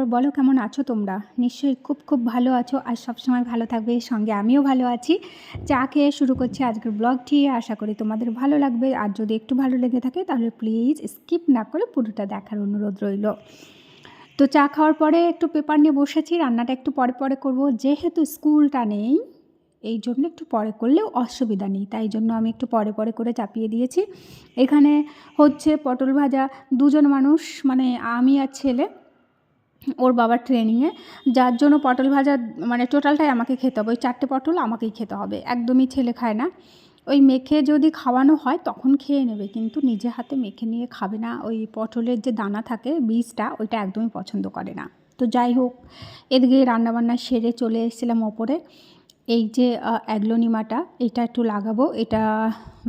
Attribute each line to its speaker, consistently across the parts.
Speaker 1: তারপর বলো কেমন আছো তোমরা? নিশ্চয়ই খুব খুব ভালো আছো আর সবসময় ভালো থাকবে, সঙ্গে আমিও ভালো আছি। চা খেয়ে শুরু করছি আজকের ব্লগটি। আশা করি তোমাদের ভালো লাগবে, আর যদি একটু ভালো লেগে থাকে তাহলে প্লিজ স্কিপ না করে পুরোটা দেখার অনুরোধ রইল। তো চা খাওয়ার পরে একটু পেপার নিয়ে বসেছি, রান্নাটা একটু পরে পরে করব, যেহেতু স্কুলটা নেই এই জন্য একটু পরে করলেও অসুবিধা নেই, তাই জন্য আমি একটু পরে পরে করে চাপিয়ে দিয়েছি। এখানে হচ্ছে পটল ভাজা, দুজন মানুষ মানে আমি আর ছেলে, ওর বাবার ট্রেনিংয়ে, যার জন্য পটল ভাজা মানে টোটালটাই আমাকে খেতে হবে। ওই 4টে পটল আমাকেই খেতে হবে, একদমই ছেলে খায় না। ওই মেখে যদি খাওয়ানো হয় তখন খেয়ে নেবে, কিন্তু নিজে হাতে মেখে নিয়ে খাবে না। ওই পটলের যে দানা থাকে, বীজটা, ওইটা একদমই পছন্দ করে না। তো যাই হোক, এদিকে রান্নাবান্না সেরে চলে এসেছিলাম ওপরে। এই যে অ্যাগ্লোনিমাটা, এটা একটু লাগাবো। এটা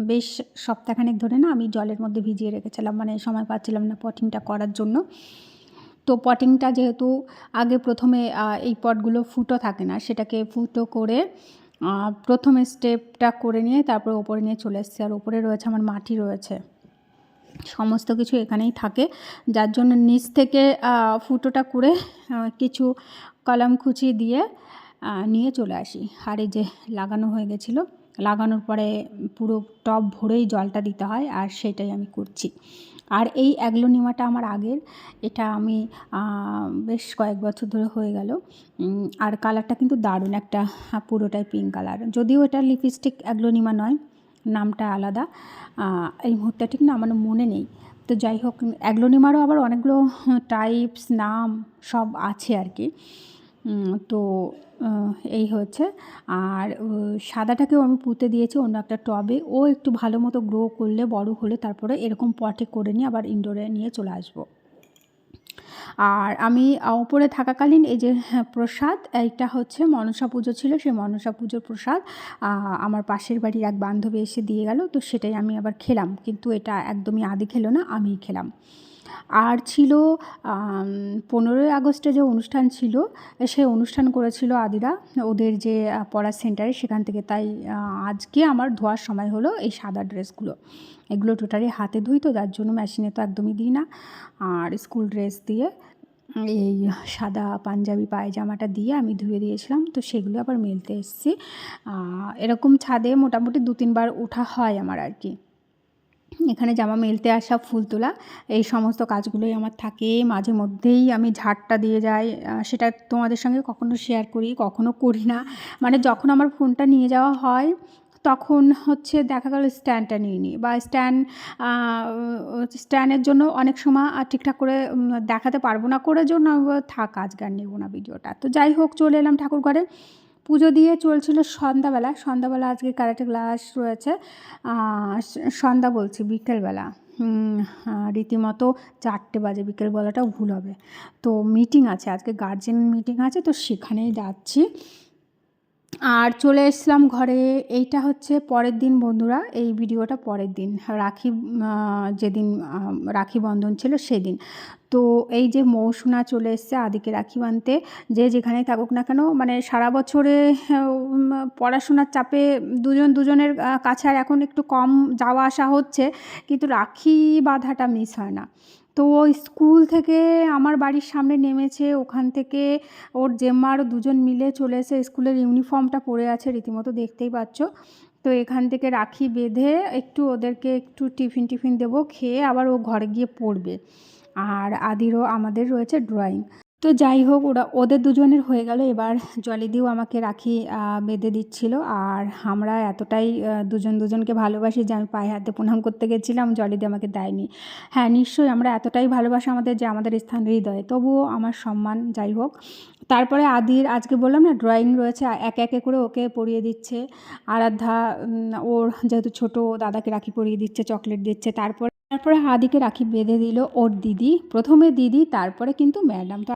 Speaker 1: বেশ সপ্তাহখানেক ধরে না আমি জলের মধ্যে ভিজিয়ে রেখেছিলাম, মানে সময় পাচ্ছিলাম না পটিংটা করার জন্য। তো পটিংটা যেহেতু আগে প্রথমে এই পটগুলো ফুটো থাকে না, সেটাকে ফুটো করে প্রথমে স্টেপটা করে নিয়ে তারপর ওপরে নিয়ে চলে এসেছি। আর ওপরে রয়েছে আমার মাটি রয়েছে, সমস্ত কিছু এখানেই থাকে, যার জন্য নিচ থেকে ফুটোটা করে কিছু কলমকুচি দিয়ে নিয়ে চলে আসি। আর এই যে লাগানো হয়ে গেছিলো, লাগানোর পরে পুরো টব ভরেই জলটা দিতে হয়, আর সেটাই আমি করছি। আর এই অ্যাগ্লোনিমাটা আমার আগের, এটা আমি বেশ কয়েক বছর ধরে হয়ে গেল। আর কালারটা কিন্তু দারুণ একটা, পুরোটাই পিঙ্ক কালার, যদিও এটা লিপস্টিক অ্যাগ্লোনিমা নয়, নামটা আলাদা। এই মুহূর্তে ঠিক না আমার মনে নেই। তো যাই হোক, অ্যাগ্লোনিমারও আবার অনেকগুলো টাইপস, নাম সব আছে আর কি। তো এই হচ্ছে। আর সাদাটাকেও আমি পুঁতে দিয়েছি অন্য একটা টবে, ও একটু ভালো মতো গ্রো করলে, বড় হলে তারপরে এরকম পটে করে নিয়ে আবার ইনডোরে নিয়ে চলে আসবো। আর আমি ওপরে থাকাকালীন এই যে প্রসাদ, এইটা হচ্ছে মনসা পুজো ছিল, সেই মনসা পুজোর প্রসাদ আমার পাশের বাড়ির এক বান্ধবী এসে দিয়ে গেল, তো সেটাই আমি আবার খেলাম। কিন্তু এটা একদমই আদি খেলো না, আমিই খেলাম। আর ছিল 15ই আগস্টে যে অনুষ্ঠান ছিল, সেই অনুষ্ঠান করেছিল আদিরা ওদের যে পড়ার সেন্টারে, সেখান থেকে। তাই আজকে আমার ধোয়ার সময় হলো এই সাদা ড্রেসগুলো। এগুলো টোটালি হাতে ধুই, তো যার জন্য মেশিনে তো একদমই দিই না। আর স্কুল ড্রেস দিয়ে এই সাদা পাঞ্জাবি পায়জামাটা দিয়ে আমি ধুয়ে দিয়েছিলাম, তো সেগুলো আবার মেলতে এসেছি। এরকম ছাদে মোটামুটি 2-3 বার ওঠা হয় আমার আর কি। এখানে জামা মেলতে আসা, ফুল তোলা, এই সমস্ত কাজগুলোই আমার থাকে। মাঝে মধ্যেই আমি ঝাড়টা দিয়ে যাই, সেটা তোমাদের সঙ্গে কখনো শেয়ার করি, কখনো করি না। মানে যখন আমার ফোনটা নিয়ে যাওয়া হয় তখন হচ্ছে দেখা গেল স্ট্যান্ডটা নিয়ে নিই, বা স্ট্যান্ডের জন্য অনেক সময় ঠিকঠাক করে দেখাতে পারবো না, করে জন্য থাক আজকে আর নেবো না ভিডিওটা। তো যাই হোক, চলে এলাম ঠাকুর ঘরে। পুজো দিয়ে চলছিল সন্ধ্যাবেলা আজকে ক্যারাটে ক্লাস রয়েছে। সন্ধ্যা বলছি, বিকেলবেলা, রীতিমতো 4টে বাজে, বিকেলবেলাটাও ভুল হবে। তো মিটিং আছে আজকে, গার্জেন মিটিং আছে, তো সেখানেই যাচ্ছি। আর চলে এসলাম ঘরে। এইটা হচ্ছে পরের দিন বন্ধুরা, এই ভিডিওটা পরের দিন, রাখি, যেদিন রাখি বন্ধন ছিল সেদিন। তো এই যে মৌসুনা চলে এসছে আদিকে রাখি বাঁধতে, যে যেখানেই থাকুক না কেন, মানে সারা বছরে পড়াশোনার চাপে দুজনের কাছে আর এখন একটু কম যাওয়া আসা হচ্ছে, কিন্তু রাখি বাঁধাটা মিস হয় না। তো স্কুল থেকে আমার বাড়ির সামনে নেমেছে, ওখান থেকে ওর জেম্মা আরও 2জন মিলে চলে এসে স্কুলের ইউনিফর্মটা পরে আছে রীতিমতো, দেখতেই পাচ্ছ। তো এখান থেকে রাখি বেঁধে একটু ওদেরকে একটু টিফিন দেবো, খেয়ে আবার ও ঘরে গিয়ে পড়বে। আর আদিরও আমাদের রয়েছে ড্রয়িং। তো যাই হোক, ওদের 2জনের হয়ে গেল। এবার জলিদিও আমাকে রাখি বেঁধে দিচ্ছিল। আর আমরা এতটাই দুজনকে ভালোবাসি যে আমি পায়ে হাতে প্রণাম করতে গেছিলাম, জলিদি আমাকে দেয়নি। হ্যাঁ, নিশ্চয়ই আমরা এতটাই ভালোবাসি আমাদের, যে আমাদের স্থান হৃদয়ে, তবুও আমার সম্মান। যাই হোক, তারপরে আদির আজকে বললাম না ড্রয়িং রয়েছে, একে একে করে ওকে পরিয়ে দিচ্ছে। আরাধ্যা ওর যেহেতু ছোটো, দাদাকে রাখি পরিয়ে দিচ্ছে, চকলেট দিচ্ছে। তারপরে আদিকে রাখি বেঁধে দিল ওর দিদি, প্রথমে দিদি, তারপরে কিন্তু ম্যাডাম। তো